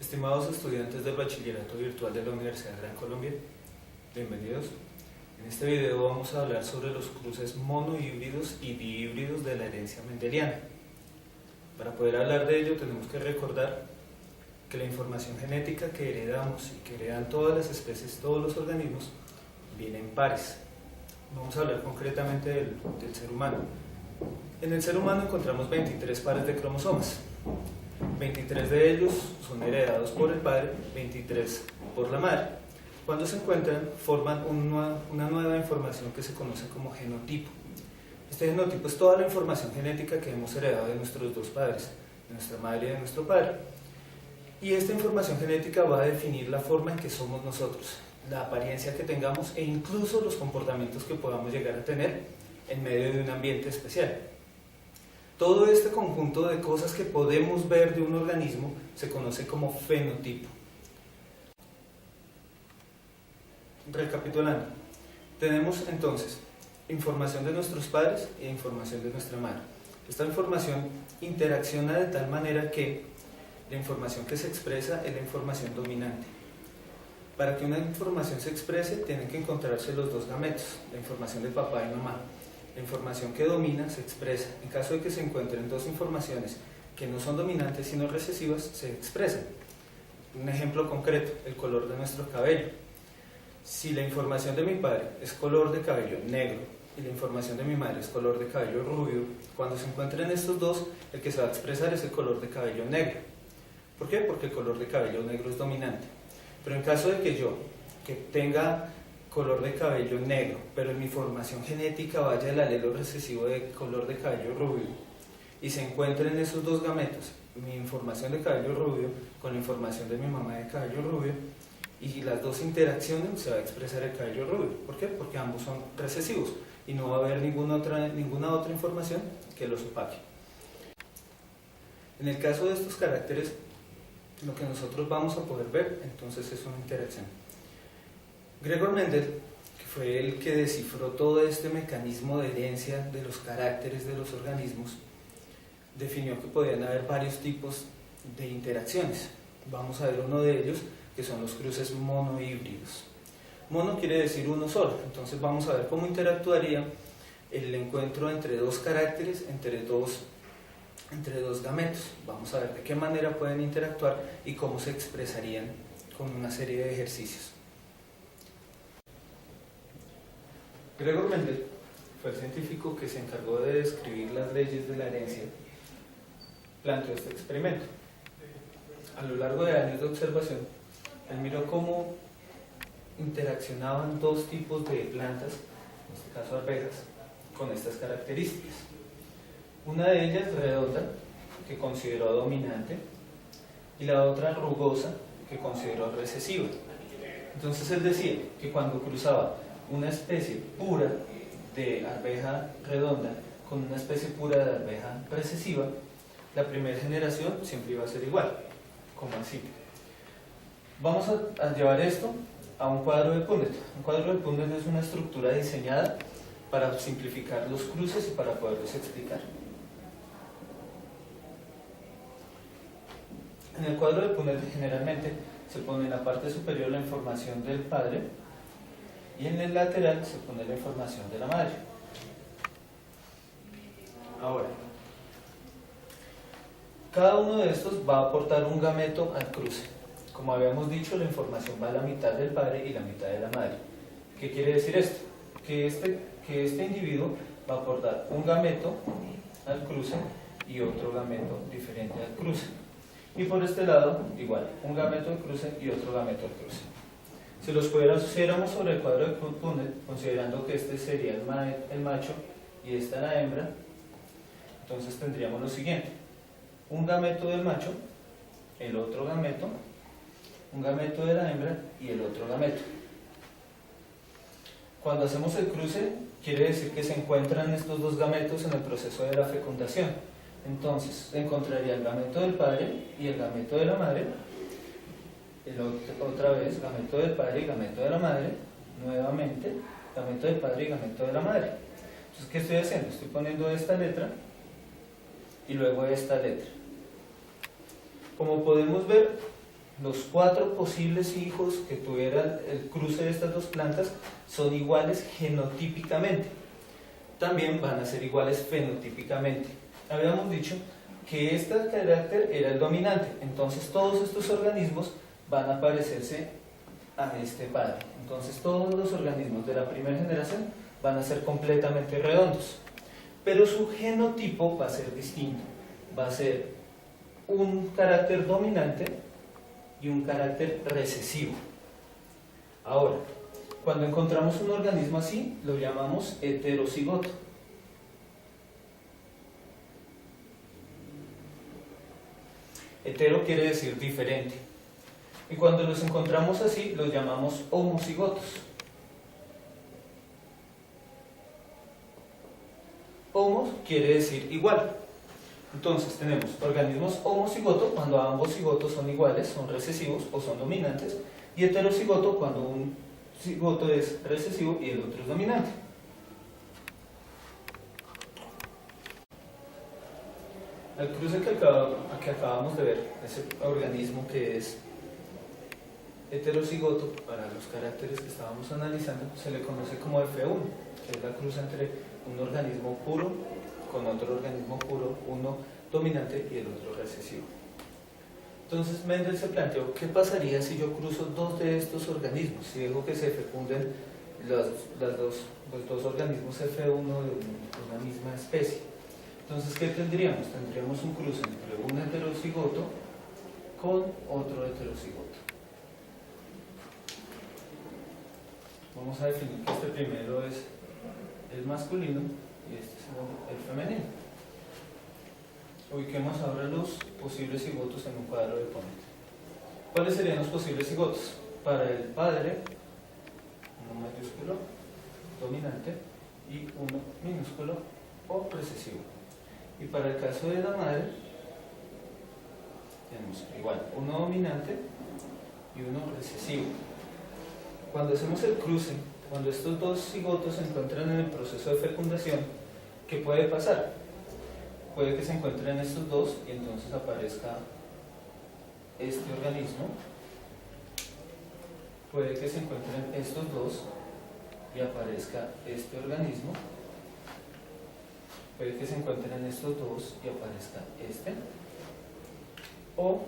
Estimados estudiantes del Bachillerato Virtual de la Universidad Gran Colombia, bienvenidos. En este video vamos a hablar sobre los cruces monohíbridos y dihíbridos de la herencia mendeliana. Para poder hablar de ello tenemos que recordar que la información genética que heredamos y que heredan todas las especies, todos los organismos, viene en pares. Vamos a hablar concretamente del ser humano. En el ser humano encontramos 23 pares de cromosomas. 23 de ellos son heredados por el padre, 23 por la madre. Cuando se encuentran, forman una nueva información que se conoce como genotipo. Este genotipo es toda la información genética que hemos heredado de nuestros dos padres, de nuestra madre y de nuestro padre. Y esta información genética va a definir la forma en que somos nosotros, la apariencia que tengamos e incluso los comportamientos que podamos llegar a tener en medio de un ambiente especial. Todo este conjunto de cosas que podemos ver de un organismo se conoce como fenotipo. Recapitulando, tenemos entonces información de nuestros padres e información de nuestra madre. Esta información interacciona de tal manera que la información que se expresa es la información dominante. Para que una información se exprese, tienen que encontrarse los dos gametos, la información de papá y mamá. La información que domina se expresa. En caso de que se encuentren dos informaciones que no son dominantes sino recesivas, se expresan. Un ejemplo concreto, el color de nuestro cabello. Si la información de mi padre es color de cabello negro y la información de mi madre es color de cabello rubio, cuando se encuentren estos dos, el que se va a expresar es el color de cabello negro. ¿Por qué? Porque el color de cabello negro es dominante. Pero en caso de que yo, que tenga color de cabello negro, pero en mi formación genética vaya el alelo recesivo de color de cabello rubio, y se encuentren esos dos gametos, mi información de cabello rubio con la información de mi mamá de cabello rubio, y las dos interaccionen, se va a expresar el cabello rubio. ¿Por qué? Porque ambos son recesivos y no va a haber ninguna otra información que los opaque. En el caso de estos caracteres, lo que nosotros vamos a poder ver entonces es una interacción. Gregor Mendel, que fue el que descifró todo este mecanismo de herencia de los caracteres de los organismos, definió que podían haber varios tipos de interacciones. Vamos a ver uno de ellos, que son los cruces monohíbridos. Mono quiere decir uno solo, entonces vamos a ver cómo interactuaría el encuentro entre dos caracteres, entre dos gametos. Vamos a ver de qué manera pueden interactuar y cómo se expresarían con una serie de ejercicios. Gregor Mendel fue el científico que se encargó de describir las leyes de la herencia. Planteó este experimento. A lo largo de años de observación, él miró cómo interaccionaban dos tipos de plantas, en este caso arvejas, con estas características. Una de ellas redonda, que consideró dominante, y la otra rugosa, que consideró recesiva. Entonces él decía que cuando cruzaba una especie pura de arveja redonda con una especie pura de arveja recesiva, la primera generación siempre iba a ser igual, como así. Vamos a llevar esto a un cuadro de Punnett. Un cuadro de Punnett es una estructura diseñada para simplificar los cruces y para poderlos explicar. En el cuadro de Punnett generalmente se pone en la parte superior la información del padre y en el lateral se pone la información de la madre. Ahora, cada uno de estos va a aportar un gameto al cruce. Como habíamos dicho, la información va a la mitad del padre y la mitad de la madre. ¿Qué quiere decir esto? Que este individuo va a aportar un gameto al cruce y otro gameto diferente al cruce. Y por este lado, igual, un gameto al cruce y otro gameto al cruce. Si los pusiéramos sobre el cuadro de Punnett, considerando que este sería el macho y esta la hembra, entonces tendríamos lo siguiente: un gameto del macho, el otro gameto, un gameto de la hembra y el otro gameto. Cuando hacemos el cruce, quiere decir que se encuentran estos dos gametos en el proceso de la fecundación. Entonces, encontraría el gameto del padre y el gameto de la madre, otra vez, gameto del padre y gameto de la madre, nuevamente, gameto del padre y gameto de la madre. Entonces, ¿qué estoy haciendo? Estoy poniendo esta letra y luego esta letra. Como podemos ver, los 4 posibles hijos que tuviera el cruce de estas dos plantas son iguales genotípicamente. También van a ser iguales fenotípicamente. Habíamos dicho que este carácter era el dominante, entonces todos estos organismos van a parecerse a este padre. Entonces todos los organismos de la primera generación van a ser completamente redondos, pero su genotipo va a ser distinto, va a ser un carácter dominante y un carácter recesivo. Ahora, cuando encontramos un organismo así, lo llamamos heterocigoto. Hetero quiere decir diferente. Y cuando los encontramos así, los llamamos homocigotos. Homos quiere decir igual. Entonces tenemos organismos homocigoto cuando ambos cigotos son iguales, son recesivos o son dominantes, y heterocigoto cuando un cigoto es recesivo y el otro es dominante. El cruce que acabamos de ver, ese organismo que es heterocigoto, para los caracteres que estábamos analizando, se le conoce como F1, que es la cruza entre un organismo puro con otro organismo puro, uno dominante y el otro recesivo. Entonces Mendel se planteó, ¿qué pasaría si yo cruzo dos de estos organismos? Si dejo que se fecunden los dos organismos F1 de una misma especie. Entonces, ¿qué tendríamos? Tendríamos un cruce entre un heterocigoto con otro heterocigoto. Vamos a definir que este primero es el masculino y este segundo el femenino. Ubiquemos ahora los posibles cigotos en un cuadro de Punnett. ¿Cuáles serían los posibles cigotos? Para el padre, uno mayúsculo, dominante, y uno minúsculo o recesivo. Y para el caso de la madre, tenemos igual, uno dominante y uno recesivo. Cuando hacemos el cruce, cuando estos dos cigotos se encuentran en el proceso de fecundación, ¿qué puede pasar? Puede que se encuentren estos dos y entonces aparezca este organismo. Puede que se encuentren estos dos y aparezca este organismo. Puede que se encuentren estos dos y aparezca este. O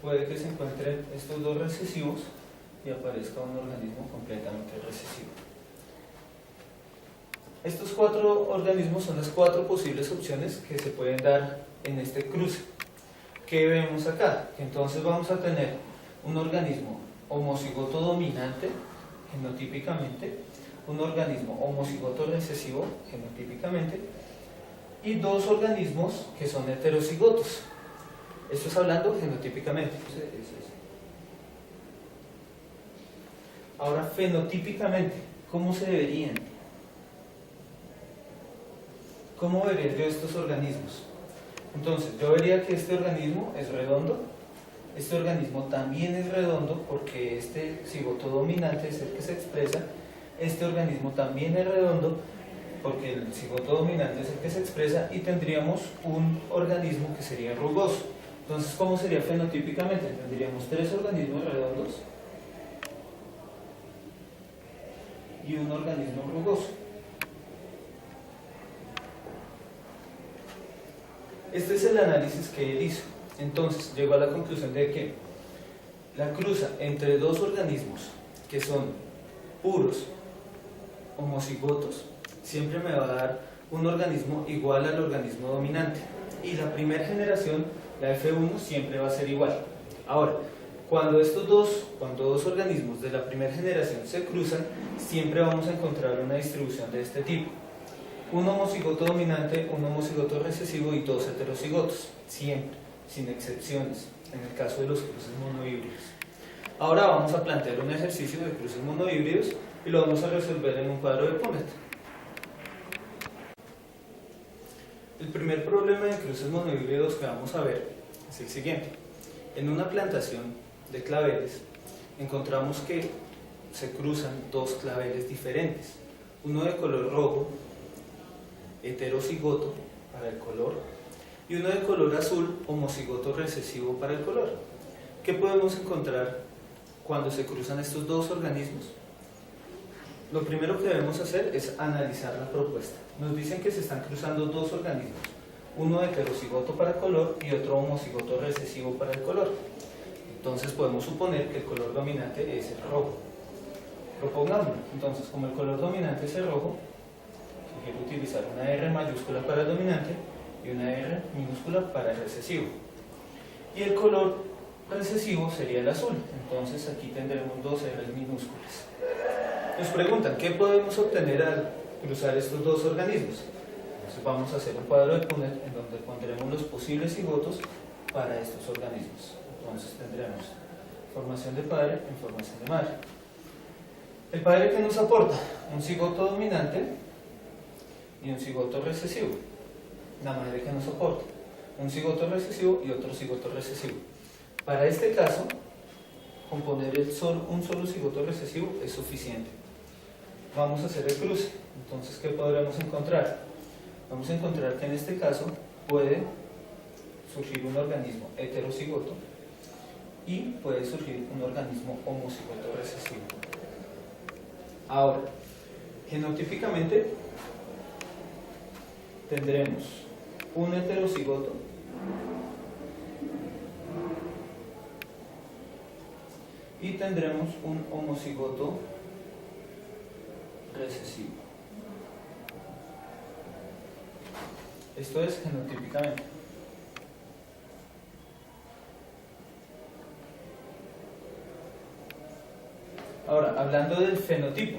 puede que se encuentren estos dos recesivos y aparezca un organismo completamente recesivo. Estos 4 organismos son las 4 posibles opciones que se pueden dar en este cruce. ¿Qué vemos acá? Entonces vamos a tener un organismo homocigoto dominante, genotípicamente, un organismo homocigoto recesivo, genotípicamente, y 2 organismos que son heterocigotos. Esto es hablando genotípicamente. Ahora, fenotípicamente, ¿cómo se verían? ¿Cómo vería yo estos organismos? Entonces, yo vería que este organismo es redondo, este organismo también es redondo porque este cigoto dominante es el que se expresa, este organismo también es redondo porque el cigoto dominante es el que se expresa, y tendríamos un organismo que sería rugoso. Entonces, ¿cómo sería fenotípicamente? Tendríamos 3 organismos redondos y un organismo rugoso. Este es el análisis que él hizo. Entonces llegó a la conclusión de que la cruza entre 2 organismos que son puros homocigotos siempre me va a dar un organismo igual al organismo dominante, y la primera generación, la F1, siempre va a ser igual. Ahora, cuando dos organismos de la primera generación se cruzan, siempre vamos a encontrar una distribución de este tipo: un homocigoto dominante, un homocigoto recesivo y 2 heterocigotos, siempre, sin excepciones, en el caso de los cruces monohíbridos. Ahora vamos a plantear un ejercicio de cruces monohíbridos y lo vamos a resolver en un cuadro de Punnett. El primer problema de cruces monohíbridos que vamos a ver es el siguiente. En una plantación de claveles encontramos que se cruzan 2 claveles diferentes, uno de color rojo, heterocigoto para el color, y uno de color azul, homocigoto recesivo para el color. ¿Qué podemos encontrar cuando se cruzan estos dos organismos? Lo primero que debemos hacer es analizar la propuesta. Nos dicen que se están cruzando dos organismos, uno heterocigoto para color y otro homocigoto recesivo para el color. Entonces podemos suponer que el color dominante es el rojo. Propongámoslo. Entonces, como el color dominante es el rojo, quiero utilizar una R mayúscula para el dominante y una R minúscula para el recesivo. Y el color recesivo sería el azul. Entonces aquí tendremos dos R minúsculas. Nos preguntan, ¿qué podemos obtener al cruzar estos dos organismos? Entonces vamos a hacer un cuadro de Punnett en donde pondremos los posibles cigotos para estos organismos. Entonces tendremos formación de padre en formación de madre. ¿El padre qué nos aporta? Un cigoto dominante y un cigoto recesivo. La madre que nos aporta un cigoto recesivo y otro cigoto recesivo. Para este caso, con poner un solo cigoto recesivo es suficiente. Vamos a hacer el cruce. Entonces, ¿qué podremos encontrar? Vamos a encontrar que en este caso puede surgir un organismo heterocigoto y puede surgir un organismo homocigoto recesivo. Ahora, genotípicamente tendremos un heterocigoto y tendremos un homocigoto recesivo. Esto es genotípicamente. Ahora, hablando del fenotipo.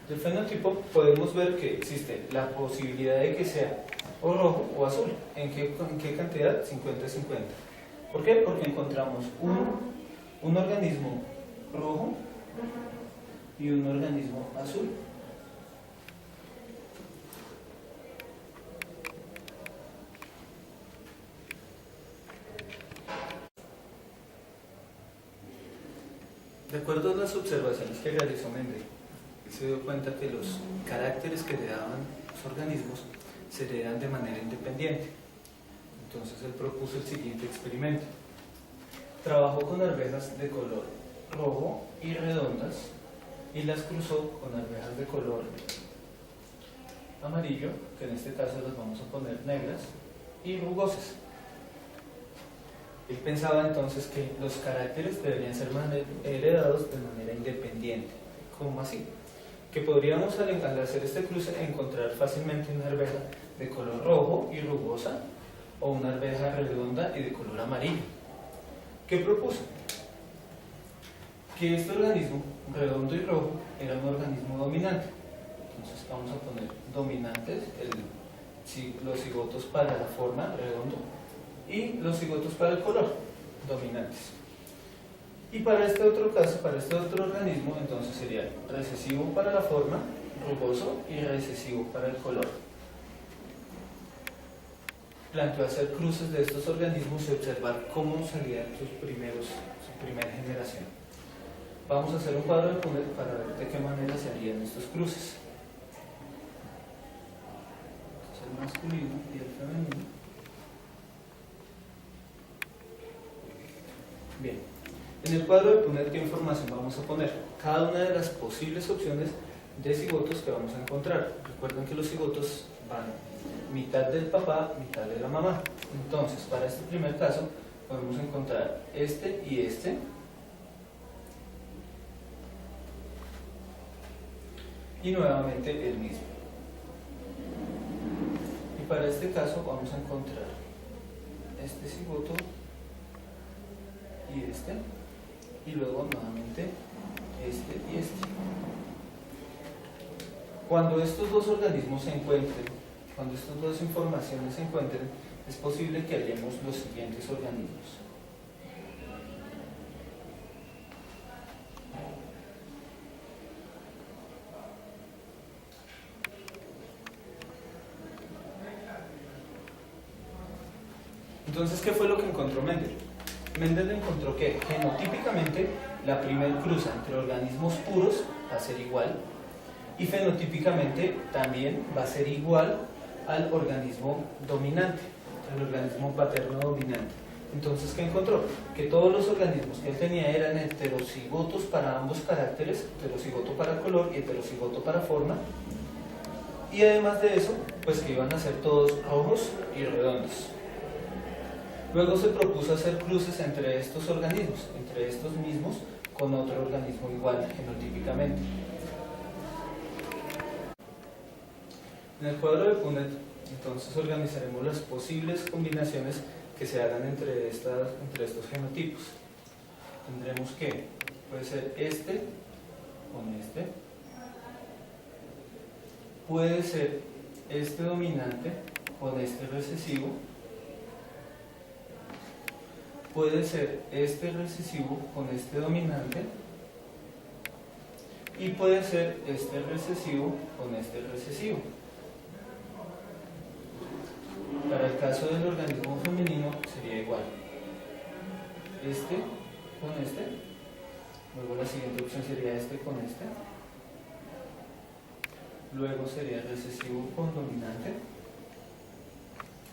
Del fenotipo podemos ver que existe la posibilidad de que sea o rojo o azul. ¿En qué cantidad? 50-50. ¿Por qué? Porque encontramos un organismo rojo y un organismo azul. De acuerdo a las observaciones que realizó Mendel, se dio cuenta que los caracteres que le daban los organismos se heredan de manera independiente. Entonces él propuso el siguiente experimento. Trabajó con arvejas de color rojo y redondas y las cruzó con arvejas de color amarillo, que en este caso las vamos a poner negras, y rugosas. Él pensaba entonces que los caracteres deberían ser heredados de manera independiente. ¿Cómo así? Que podríamos al hacer este cruce encontrar fácilmente una arveja de color rojo y rugosa o una arveja redonda y de color amarillo. ¿Qué propuso? Que este organismo redondo y rojo era un organismo dominante. Entonces vamos a poner dominantes, los cigotos para la forma redondo y los cigotos para el color, dominantes. Y para este otro caso, para este otro organismo, entonces sería recesivo para la forma, rugoso, y recesivo para el color. Planteó hacer cruces de estos organismos y observar cómo salían su primera generación. Vamos a hacer un cuadro de Punnett para ver de qué manera se harían estos cruces. El masculino y el femenino. Bien, en el cuadro de Punnett, ¿qué información vamos a poner? Cada una de las posibles opciones de cigotos que vamos a encontrar. Recuerden que los cigotos van mitad del papá, mitad de la mamá. Entonces, para este primer caso, podemos encontrar este y este. Y nuevamente el mismo. Y para este caso vamos a encontrar este cigoto y este, y luego nuevamente este y este. Cuando estos dos organismos se encuentren, cuando estas dos informaciones se encuentren, es posible que hallemos los siguientes organismos. Entonces, ¿qué fue lo que encontró Mendel? Mendel encontró que genotípicamente la primer cruza entre organismos puros va a ser igual y fenotípicamente también va a ser igual al organismo dominante. el organismo paterno dominante. Entonces, ¿qué encontró? Que todos los organismos que él tenía eran heterocigotos para ambos caracteres, heterocigoto para color y heterocigoto para forma, y además de eso, pues que iban a ser todos rojos y redondos. Luego se propuso hacer cruces entre estos organismos, entre estos mismos, con otro organismo igual genotípicamente. En el cuadro de Punnett, entonces organizaremos las posibles combinaciones que se hagan entre estos genotipos. Tendremos que, puede ser este con este, puede ser este dominante con este recesivo, puede ser este recesivo con este dominante, y puede ser este recesivo con este recesivo. Para el caso del organismo femenino sería igual. Este con este. Luego la siguiente opción sería este con este. Luego sería recesivo con dominante.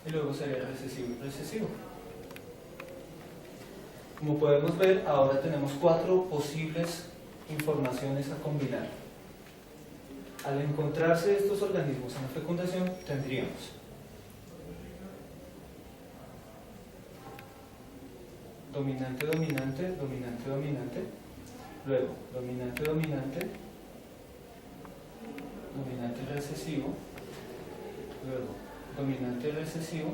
Y luego sería recesivo y recesivo. Como podemos ver, ahora tenemos 4 posibles informaciones a combinar. Al encontrarse estos organismos en la fecundación, tendríamos dominante, dominante, dominante, dominante, luego dominante, dominante, dominante recesivo, luego dominante recesivo,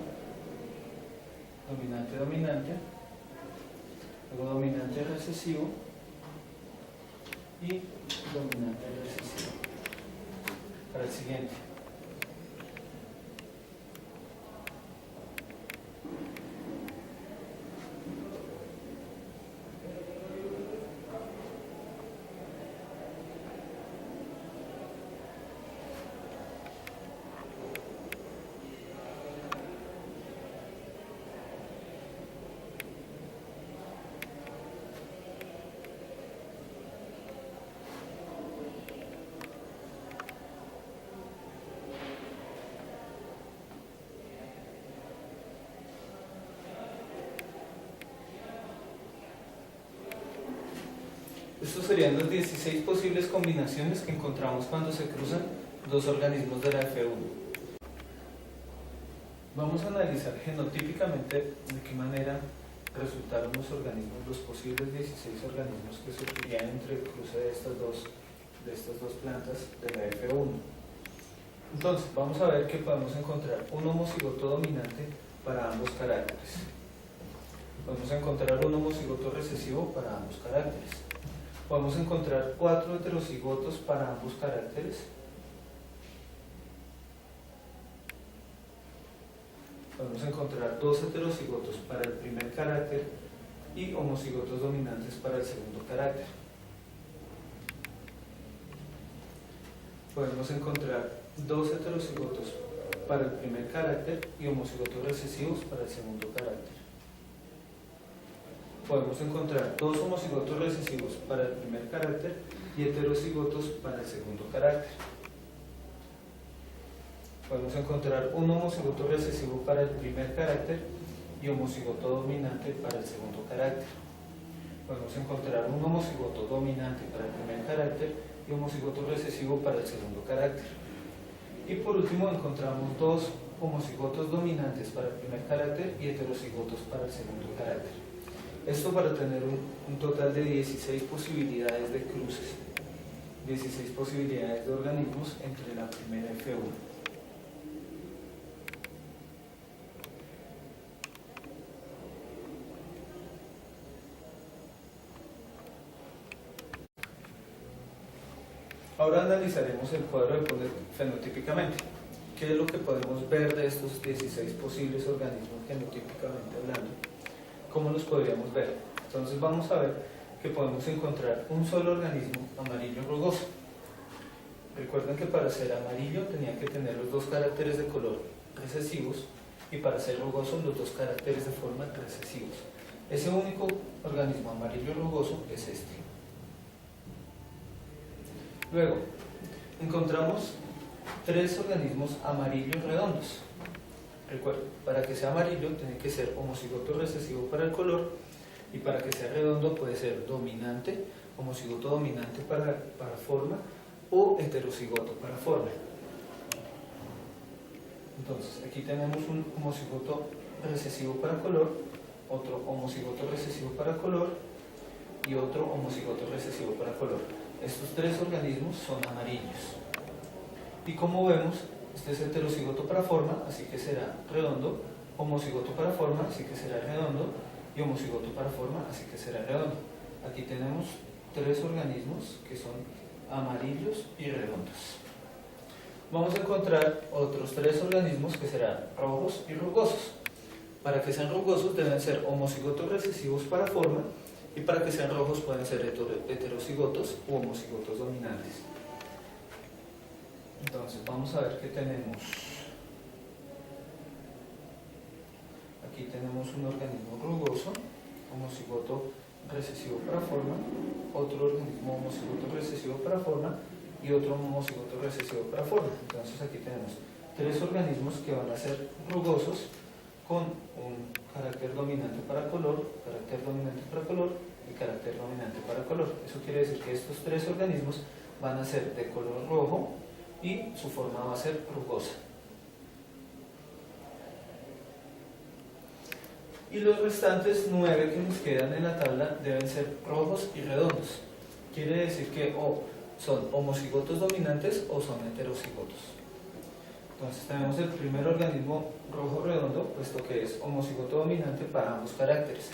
dominante, dominante, luego dominante recesivo y dominante recesivo. Para el siguiente. Estos serían las 16 posibles combinaciones que encontramos cuando se cruzan dos organismos de la F1. Vamos a analizar genotípicamente de qué manera resultaron los organismos, los posibles 16 organismos que surgirían entre el cruce de estas dos plantas de la F1. Entonces, vamos a ver que podemos encontrar un homocigoto dominante para ambos caracteres. Podemos encontrar un homocigoto recesivo para ambos caracteres. Podemos encontrar 4 heterocigotos para ambos caracteres. Podemos encontrar 2 heterocigotos para el primer carácter y homocigotos dominantes para el segundo carácter. Podemos encontrar 2 heterocigotos para el primer carácter y homocigotos recesivos para el segundo carácter. Podemos encontrar 2 homocigotos recesivos para el primer carácter y heterocigotos para el segundo carácter. Podemos encontrar un homocigoto recesivo para el primer carácter y homocigoto dominante para el segundo carácter. Podemos encontrar un homocigoto dominante para el primer carácter y homocigoto recesivo para el segundo carácter. Y por último encontramos 2 homocigotos dominantes para el primer carácter y heterocigotos para el segundo carácter. Esto para tener un total de 16 posibilidades de cruces, 16 posibilidades de organismos entre la primera F1. Ahora analizaremos el cuadro de Punnett fenotípicamente. ¿Qué es lo que podemos ver de estos 16 posibles organismos genotípicamente hablando? ¿Cómo los podríamos ver? Entonces vamos a ver que podemos encontrar un solo organismo amarillo rugoso. Recuerden que para ser amarillo tenía que tener los 2 caracteres de color recesivos y para ser rugoso los 2 caracteres de forma recesivos. Ese único organismo amarillo rugoso es este. Luego, encontramos 3 organismos amarillos redondos. Recuerden, para que sea amarillo tiene que ser homocigoto recesivo para el color, y para que sea redondo puede ser dominante, homocigoto dominante para forma, o heterocigoto para forma. Entonces, aquí tenemos un homocigoto recesivo para color, otro homocigoto recesivo para color y otro homocigoto recesivo para color. Estos tres organismos son amarillos. Y como vemos, este es heterocigoto para forma, así que será redondo, homocigoto para forma, así que será redondo, y homocigoto para forma, así que será redondo. Aquí tenemos tres organismos que son amarillos y redondos. Vamos a encontrar otros tres organismos que serán rojos y rugosos. Para que sean rugosos deben ser homocigotos recesivos para forma, y para que sean rojos pueden ser heterocigotos u homocigotos dominantes. Entonces vamos a ver qué tenemos. Aquí tenemos un organismo rugoso, homocigoto recesivo para forma, otro organismo homocigoto recesivo para forma y otro homocigoto recesivo para forma. Entonces aquí tenemos tres organismos que van a ser rugosos con un carácter dominante para color, carácter dominante para color y carácter dominante para color. Eso quiere decir que estos tres organismos van a ser de color rojo y su forma va a ser rugosa. Y los restantes 9 que nos quedan en la tabla deben ser rojos y redondos. Quiere decir que o son homocigotos dominantes o son heterocigotos. Entonces tenemos el primer organismo rojo redondo, puesto que es homocigoto dominante para ambos caracteres.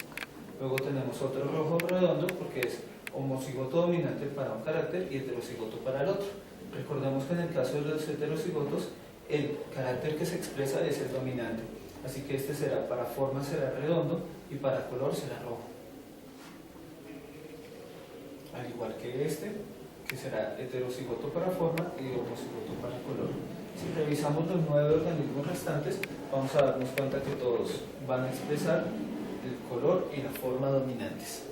Luego tenemos otro rojo redondo porque es homocigoto dominante para un carácter y heterocigoto para el otro. Recordemos que en el caso de los heterocigotos, el carácter que se expresa es el dominante. Así que este será, para forma será redondo y para color será rojo. Al igual que este, que será heterocigoto para forma y homocigoto para color. Si revisamos los 9 organismos restantes, vamos a darnos cuenta que todos van a expresar el color y la forma dominantes.